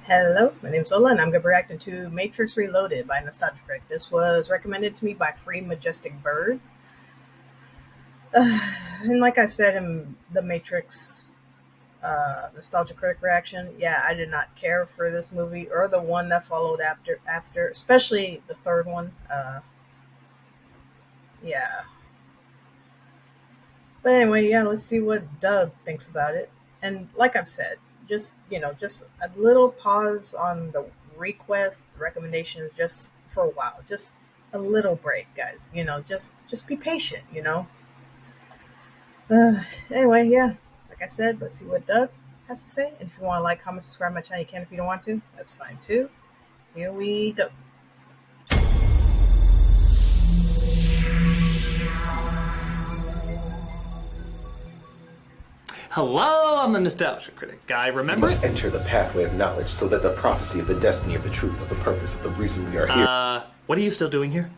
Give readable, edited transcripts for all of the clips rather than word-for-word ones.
Hello, my name's Ola, and I'm going to be reacting to Matrix Reloaded by Nostalgia Critic. This was recommended to me by Free Majestic Bird. And like I said in the Matrix Nostalgia Critic reaction, yeah, I did not care for this movie or the one that followed after, especially the third one. Yeah. But anyway, yeah, let's see what Doug thinks about it. And like I've said, just a little pause on the recommendations just for a while. Just a little break, guys. Just be patient. Anyway, yeah, like I said, let's see what Doug has to say. And if you want to like, comment, subscribe to my channel, you can. If you don't want to, that's fine too. Here we go. Hello, I'm the Nostalgia Critic guy, remember? We must enter the pathway of knowledge so that the prophecy of the destiny of the truth of the purpose of the reason we are here. What are you still doing here?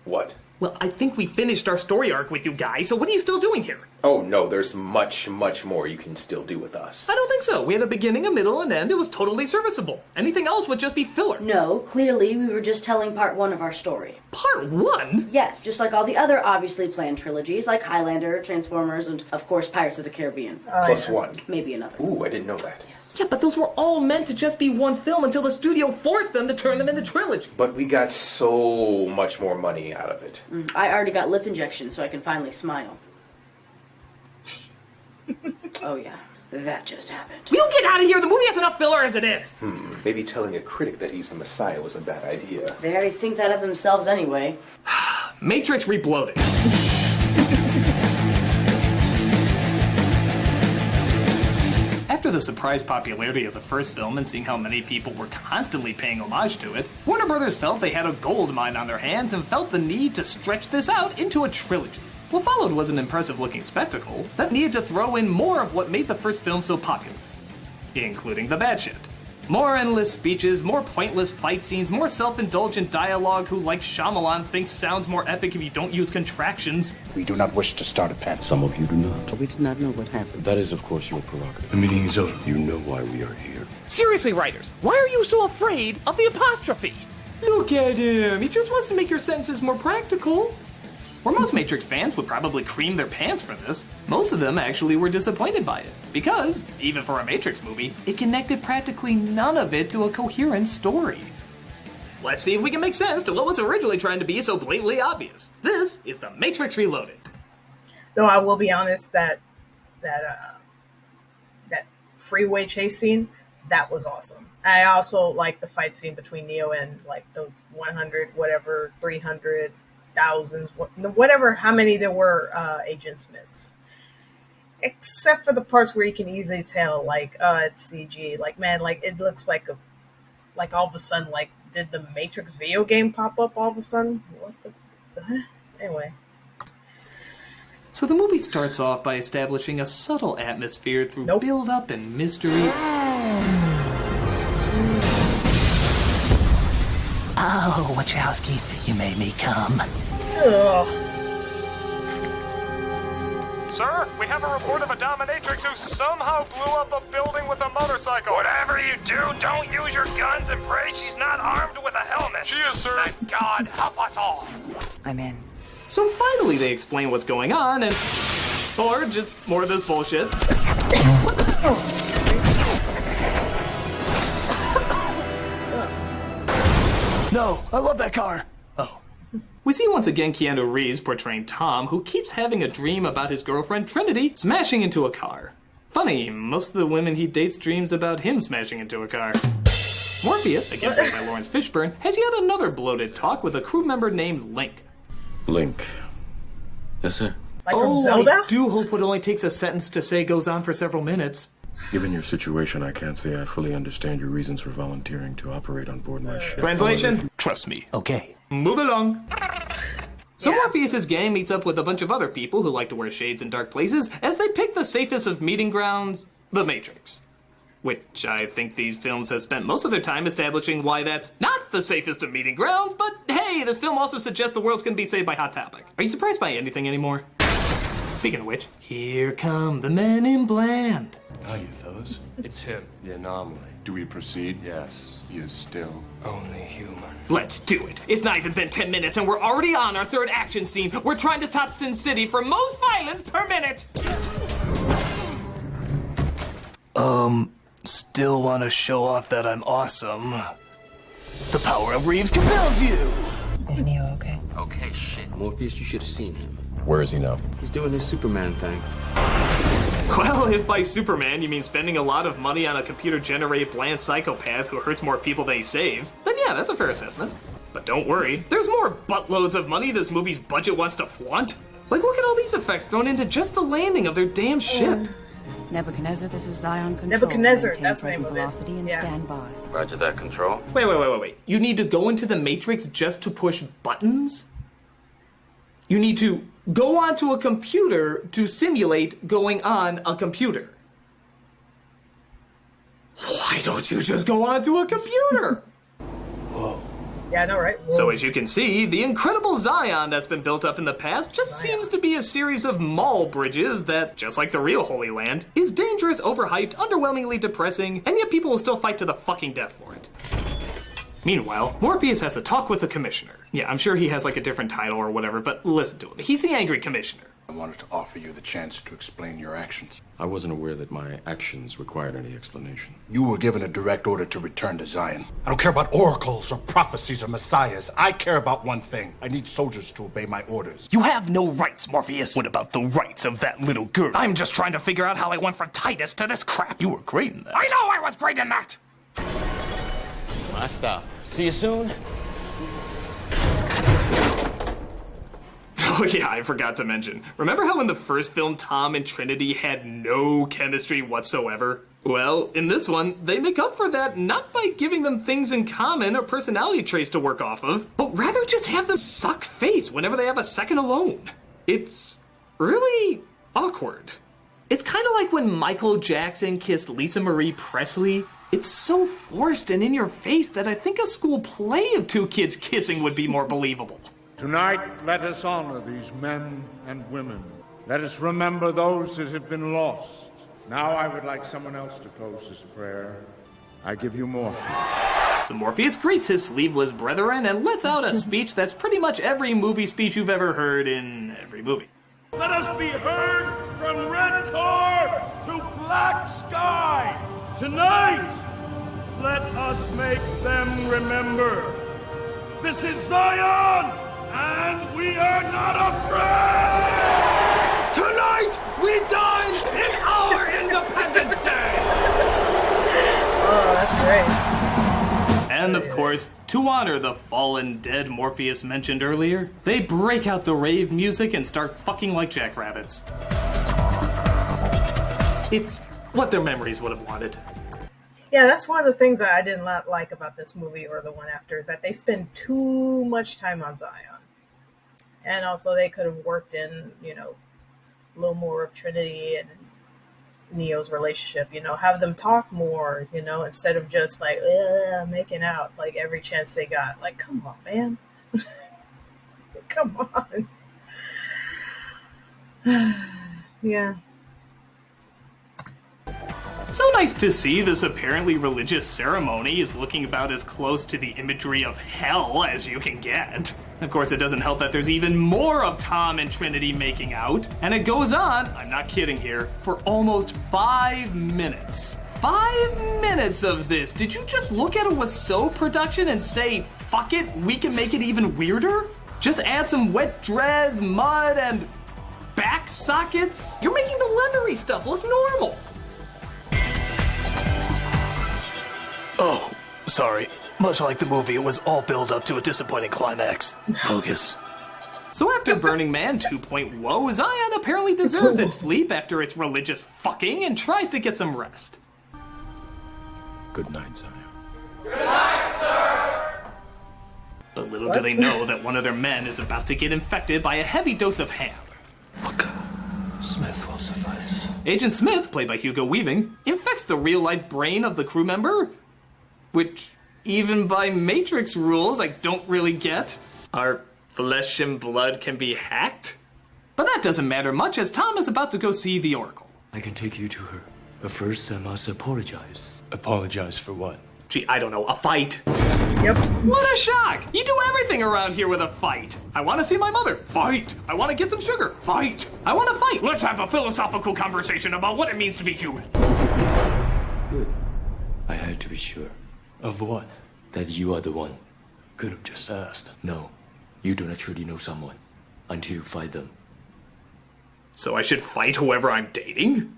What? Well, I think we finished our story arc with you guys, so what are you still doing here? Oh no, there's much more you can still do with us. I don't think so. We had a beginning, a middle, and end. It was totally serviceable. Anything else would just be filler. No, clearly we were just telling part one of our story. Part one? Yes, just like all the other obviously planned trilogies, like Highlander, Transformers, and of course Pirates of the Caribbean. Plus one. Maybe another. Ooh, I didn't know that. Yes. Yeah, but those were all meant to just be one film until the studio forced them to turn them into trilogies. But we got so much more money out of it. I already got lip injections so I can finally smile. Oh yeah, that just happened. We'll get out of here! The movie has enough filler as it is! Maybe telling a critic that he's the Messiah was a bad idea. They already think that of themselves anyway. Matrix Reloaded. After the surprise popularity of the first film and seeing how many people were constantly paying homage to it, Warner Brothers felt they had a gold mine on their hands and felt the need to stretch this out into a trilogy. What followed was an impressive-looking spectacle that needed to throw in more of what made the first film so popular, including the bad shit. More endless speeches, more pointless fight scenes, more self-indulgent dialogue who, like Shyamalan, thinks sounds more epic if you don't use contractions. We do not wish to start a panic. Some of you do not. We did not know what happened. That is, of course, your prerogative. The meeting is over. You know why we are here. Seriously, writers, why are you so afraid of the apostrophe? Look at him. He just wants to make your sentences more practical. Where most Matrix fans would probably cream their pants for this, most of them actually were disappointed by it. Because, even for a Matrix movie, it connected practically none of it to a coherent story. Let's see if we can make sense to what was originally trying to be so blatantly obvious. This is The Matrix Reloaded. Though I will be honest that freeway chase scene, that was awesome. I also like the fight scene between Neo and like those 100, whatever, 300, thousands, whatever, how many there were Agent Smiths. Except for the parts where you can easily tell, like, it's CG. Like, man, like, it looks like all of a sudden, like, did the Matrix video game pop up all of a sudden? What the anyway. So the movie starts off by establishing a subtle atmosphere through build-up and mystery. Oh, Wachowskis, you made me come. Ugh. Sir, we have a report of a dominatrix who somehow blew up a building with a motorcycle. Whatever you do, don't use your guns and pray she's not armed with a helmet. She is, sir. Thank God help us all. I'm in. So finally they explain what's going on and... or just more of this bullshit. No, I love that car. Oh. We see once again Keanu Reeves portraying Tom, who keeps having a dream about his girlfriend Trinity smashing into a car. Funny, most of the women he dates dreams about him smashing into a car. Morpheus, again played by Lawrence Fishburne, has yet another bloated talk with a crew member named Link. Link. Yes, sir. Like from Zelda? I do hope what only takes a sentence to say goes on for several minutes. Given your situation, I can't say I fully understand your reasons for volunteering to operate on board my ship. Translation? Trust me. Okay. Move along. So Morpheus' gang meets up with a bunch of other people who like to wear shades in dark places as they pick the safest of meeting grounds, the Matrix. Which I think these films have spent most of their time establishing why that's not the safest of meeting grounds, but hey, this film also suggests the world's gonna be saved by Hot Topic. Are you surprised by anything anymore? Speaking of which, here come the men in bland. How are you, fellas? It's him. The anomaly. Do we proceed? Yes. He is still Only human. Let's do it. It's not even been 10 minutes and we're already on our third action scene. We're trying to top Sin City for most violence per minute. Still want to show off that I'm awesome. The power of Reeves compels you. Is Neo okay? okay. Shit. Morpheus, you should have seen him. Where is he now? He's doing his Superman thing. Well, if by Superman you mean spending a lot of money on a computer-generated bland psychopath who hurts more people than he saves, then yeah, that's a fair assessment. But don't worry, there's more buttloads of money this movie's budget wants to flaunt. Like, look at all these effects thrown into just the landing of their damn ship. Nebuchadnezzar, this is Zion Control. Nebuchadnezzar, Maintain that's the name present of it. velocity and Yeah. stand by. Roger that, Control. Wait. You need to go into the Matrix just to push buttons? You need to go onto a computer to simulate going on a computer. Why don't you just go onto a computer? Yeah, I know, right? So as you can see, the incredible Zion that's been built up in the past just seems to be a series of mall bridges that, just like the real Holy Land, is dangerous, overhyped, underwhelmingly depressing, and yet people will still fight to the fucking death for it. Meanwhile, Morpheus has to talk with the commissioner. Yeah, I'm sure he has like a different title or whatever, but listen to him. He's the angry commissioner. I wanted to offer you the chance to explain your actions. I wasn't aware that my actions required any explanation. You were given a direct order to return to Zion. I don't care about oracles or prophecies or messiahs. I care about one thing. I need soldiers to obey my orders. You have no rights, Morpheus. What about the rights of that little girl? I'm just trying to figure out how I went from Titus to this crap. You were great in that. I know I was great in that! My stop. See you soon. Oh yeah, I forgot to mention. Remember how in the first film Tom and Trinity had no chemistry whatsoever? Well, in this one, they make up for that not by giving them things in common or personality traits to work off of, but rather just have them suck face whenever they have a second alone. It's really awkward. It's kind of like when Michael Jackson kissed Lisa Marie Presley. It's so forced and in your face that I think a school play of two kids kissing would be more believable. Tonight, let us honor these men and women. Let us remember those that have been lost. Now I would like someone else to close this prayer. I give you Morpheus. So Morpheus greets his sleeveless brethren and lets out a speech that's pretty much every movie speech you've ever heard in every movie. Let us be heard from red tar to black sky. Tonight, let us make them remember. This is Zion, and we are not afraid! Tonight, we dine in our Independence Day! Oh, that's great. And of course, to honor the fallen dead Morpheus mentioned earlier, they break out the rave music and start fucking like jackrabbits. It's what their memories would have wanted. Yeah, that's one of the things that I did not like about this movie or the one after is that they spend too much time on Zion. And also they could have worked in, a little more of Trinity and Neo's relationship, have them talk more, instead of just like, making out like every chance they got. Like, come on, man. Come on. Yeah. So nice to see this apparently religious ceremony is looking about as close to the imagery of hell as you can get. Of course, it doesn't help that there's even more of Tom and Trinity making out, and it goes on, I'm not kidding here, for almost 5 minutes. 5 minutes of this. Did you just look at a Wiseau production and say, fuck it, we can make it even weirder? Just add some wet dress, mud, and back sockets? You're making the leathery stuff look normal. Oh, sorry. Much like the movie, it was all build up to a disappointing climax. Bogus. So after Burning Man 2.0, Zion apparently deserves its sleep after its religious fucking and tries to get some rest. Good night, Zion. Good night, sir! But little do they know that one of their men is about to get infected by a heavy dose of ham. Look, Smith will suffice. Agent Smith, played by Hugo Weaving, infects the real-life brain of the crew member, which, even by Matrix rules, I don't really get. Our flesh and blood can be hacked? But that doesn't matter much as Tom is about to go see the Oracle. I can take you to her. But first, I must apologize. Apologize for what? Gee, I don't know, a fight? Yep. What a shock! You do everything around here with a fight. I want to see my mother. Fight. I want to get some sugar. Fight. I want to fight. Let's have a philosophical conversation about what it means to be human. Good. I had to be sure. Of what? That you are the one. Could have just asked. No. You do not truly know someone until you fight them. So I should fight whoever I'm dating?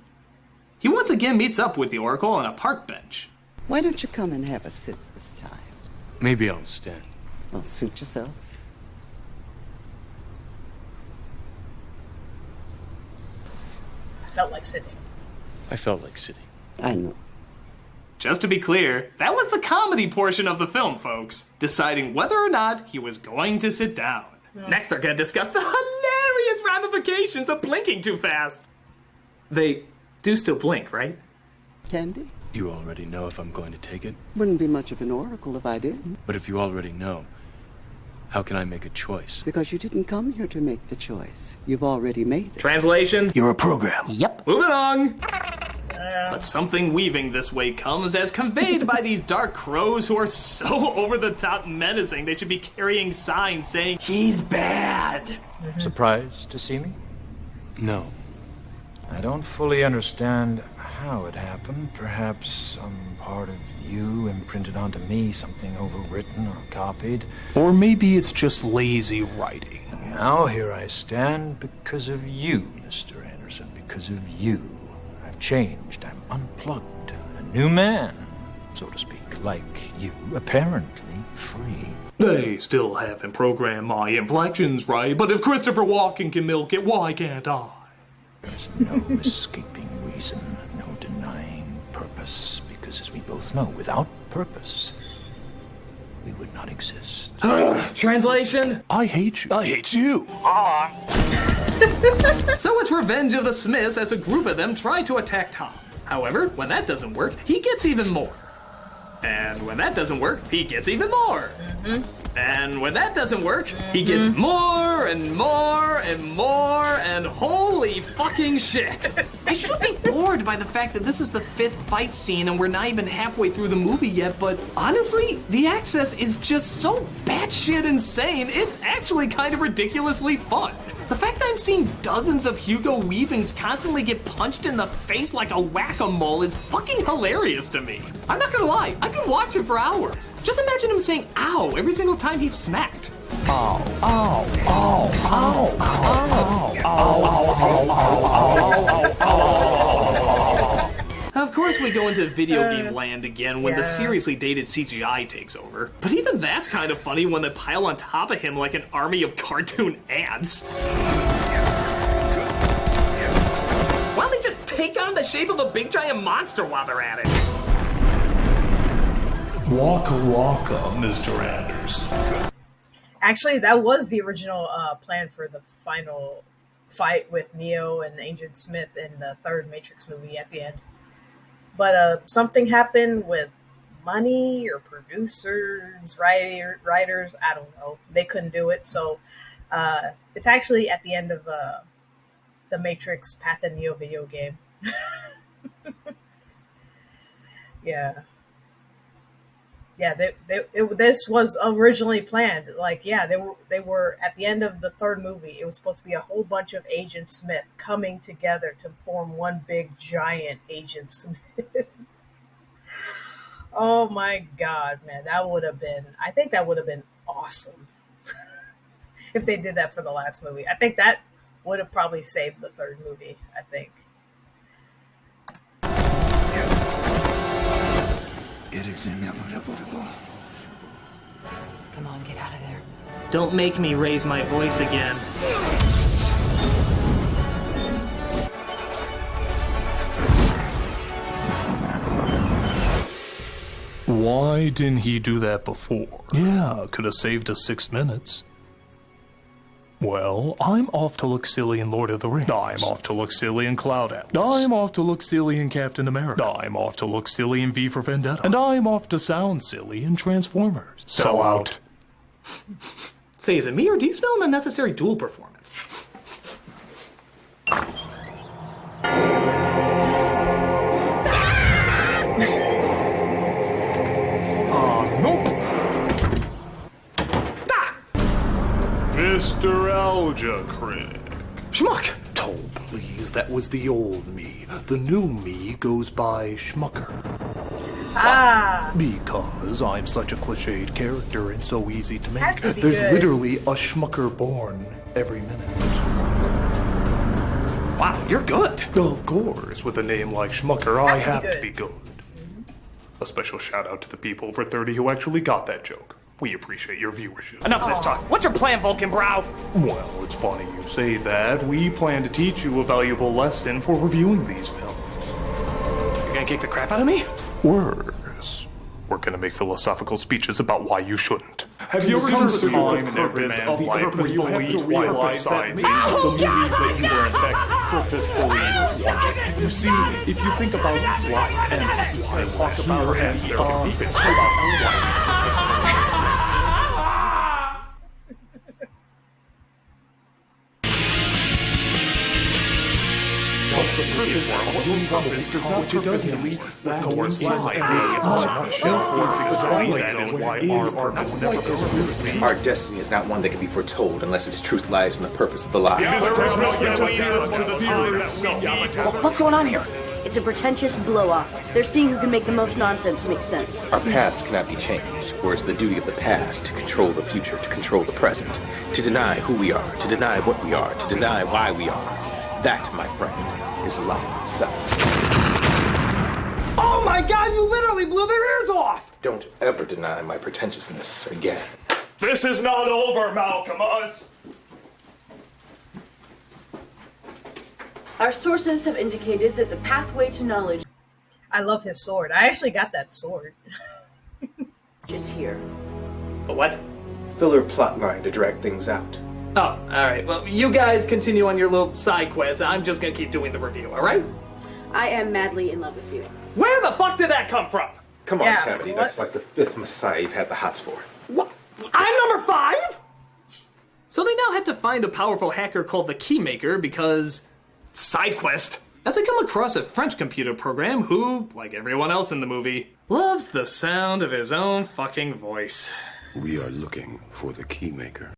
He once again meets up with the Oracle on a park bench. Why don't you come and have a sit this time? Maybe I'll stand. Well, suit yourself. I felt like sitting. I felt like sitting. I know. Just to be clear, that was the comedy portion of the film, folks. Deciding whether or not he was going to sit down. Next, they're going to discuss the hilarious ramifications of blinking too fast. They do still blink, right? Candy? You already know if I'm going to take it? Wouldn't be much of an oracle if I didn't. But if you already know, how can I make a choice? Because you didn't come here to make the choice. You've already made it. Translation? You're a program. Yep. Moving on. But something weaving this way comes as conveyed by these dark crows who are so over-the-top menacing they should be carrying signs saying, "He's bad." Surprised to see me? No. I don't fully understand how it happened. Perhaps some part of you imprinted onto me, something overwritten or copied. Or maybe it's just lazy writing. Now here I stand because of you, Mr. Anderson, because of you. I've changed. I'm unplugged. A new man, so to speak, like you, apparently free. They still haven't programmed my inflections right, but if Christopher Walken can milk it, why can't I? There's no escaping reason, no denying purpose, because as we both know, without purpose, we would not exist. Translation? I hate you. I hate you. So it's Revenge of the Smiths as a group of them try to attack Tom. However, when that doesn't work, he gets even more. And when that doesn't work, he gets even more. And when that doesn't work, he gets more and more and more, and holy fucking shit. I should be bored by the fact that this is the 5th fight scene and we're not even halfway through the movie yet, but honestly, the access is just so batshit insane, it's actually kind of ridiculously fun. The fact that I'm seeing dozens of Hugo Weavings constantly get punched in the face like a whack-a-mole is fucking hilarious to me. I'm not gonna lie, I could watch it for hours. Just imagine him saying ow every single time he's smacked. Ow, ow, ow, ow, ow, ow, ow, ow, ow. Of course we go into video game land again when the seriously dated CGI takes over. But even that's kind of funny when they pile on top of him like an army of cartoon ants. Why don't they just take on the shape of a big giant monster while they're at it? Waka waka, Mr. Anders. Actually, that was the original plan for the final fight with Neo and Agent Smith in the 3rd Matrix movie at the end. But something happened with money or producers, writers, I don't know. They couldn't do it. So it's actually at the end of the Matrix Path and Neo video game. Yeah. Yeah, this was originally planned. Like, yeah, they were at the end of the 3rd movie. It was supposed to be a whole bunch of Agent Smith coming together to form one big giant Agent Smith. Oh my God, man, I think that would have been awesome if they did that for the last movie. I think that would have probably saved the 3rd movie, I think. It is inevitable. Come on, get out of there. Don't make me raise my voice again. Why didn't he do that before? Yeah, could have saved us 6 minutes. Well, I'm off to look silly in Lord of the Rings. I'm off to look silly in Cloud Atlas. I'm off to look silly in Captain America. I'm off to look silly in V for Vendetta. And I'm off to sound silly in Transformers. So out. Say, is it me or do you smell an unnecessary dual performance? Nostalgia Critic. Schmuck! Oh, please, that was the old me. The new me goes by Schmucker. Ah. Because I'm such a cliched character and so easy to make. Has to be There's good. literally a Schmucker born every minute. Wow, you're good. Of course, with a name like Schmucker, I have to be good. Mm-hmm. A special shout out to the people over 30 who actually got that joke. We appreciate your viewership. Enough of this talk. What's your plan, Vulcanbrow? Well, it's funny you say that. We plan to teach you a valuable lesson for reviewing these films. You're gonna kick the crap out of me? Worse. We're gonna make philosophical speeches about why you shouldn't. Have you ever Come considered to the purpose of life purposefully emphasizing the movies that you were in fact purposefully watching? You see, if you think about life and why talk about perhaps there can be bits about why Plus, the purpose of your purpose does not purposefully that coincides ideas on a shelf that is why our purpose never goes. Our destiny is not one that can be foretold unless its truth lies in the purpose of the lie. What's going on here? It's a pretentious blow-off. They're seeing who can make the most nonsense make sense. Our paths cannot be changed, whereas the duty of the past to control the future, to control the present, to deny who we are, to deny what we are, to deny why we are. That, my friend, is life itself. Oh my god, you literally blew their ears off! Don't ever deny my pretentiousness again. This is not over, Malcolmus. Our sources have indicated that the pathway to knowledge I love his sword. I actually got that sword. is here. The what? Filler plotline to drag things out. Oh, alright. Well, you guys continue on your little side quest. I'm just gonna keep doing the review, alright? I am madly in love with you. Where the fuck did that come from? Come on, Yeah, Tammany, what? that's like the 5th Messiah you've had the hots for. What? I'm number 5? So they now had to find a powerful hacker called the Keymaker because... Side quest. As I come across a French computer program who, like everyone else in the movie, loves the sound of his own fucking voice. We are looking for the Keymaker.